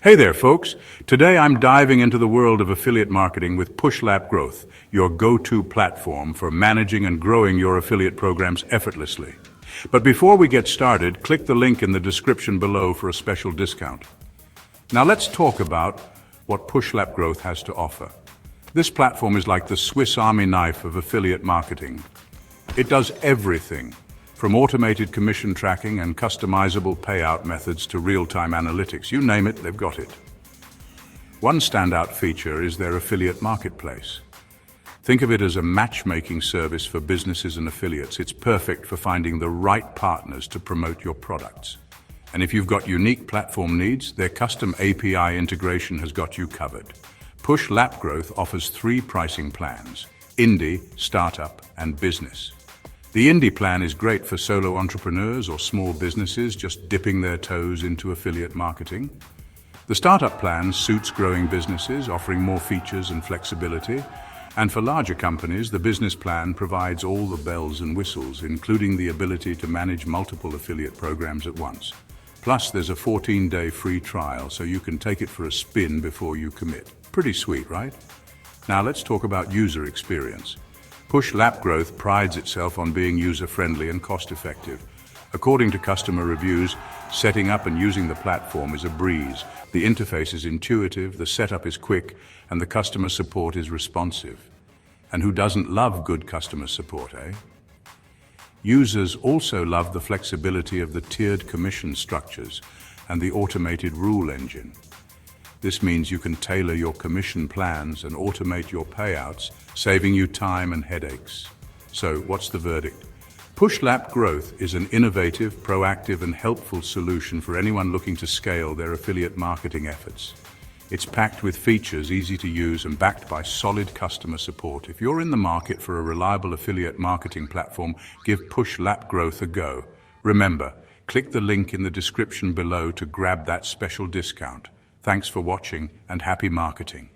Hey there, folks. Today I'm diving into the world of affiliate marketing with PushLap Growth, your go-to platform for managing and growing your affiliate programs effortlessly. But before we get started, click the link in the description below for a special discount. Now let's talk about what PushLap Growth has to offer. This platform is like the Swiss Army knife of affiliate marketing. It does everything, from automated commission tracking and customizable payout methods to real-time analytics. You name it, they've got it. One standout feature is their affiliate marketplace. Think of it as a matchmaking service for businesses and affiliates. It's perfect for finding the right partners to promote your products. And if you've got unique platform needs, their custom API integration has got you covered. PushLap Growth offers 3 pricing plans: Indie, Startup, and Business. The Indie plan is great for solo entrepreneurs or small businesses just dipping their toes into affiliate marketing. The Startup plan suits growing businesses, offering more features and flexibility. And for larger companies, the Business plan provides all the bells and whistles, including the ability to manage multiple affiliate programs at once. Plus, there's a 14-day free trial, so you can take it for a spin before you commit. Pretty sweet, right? Now let's talk about user experience. PushLap Growth prides itself on being user-friendly and cost-effective. According to customer reviews, setting up and using the platform is a breeze. The interface is intuitive, the setup is quick, and the customer support is responsive. And who doesn't love good customer support, eh? Users also love the flexibility of the tiered commission structures and the automated rule engine. This means you can tailor your commission plans and automate your payouts, saving you time and headaches. So, what's the verdict? PushLap Growth is an innovative, proactive, and helpful solution for anyone looking to scale their affiliate marketing efforts. It's packed with features, easy to use, and backed by solid customer support. If you're in the market for a reliable affiliate marketing platform, give PushLap Growth a go. Remember, click the link in the description below to grab that special discount. Thanks for watching and happy marketing.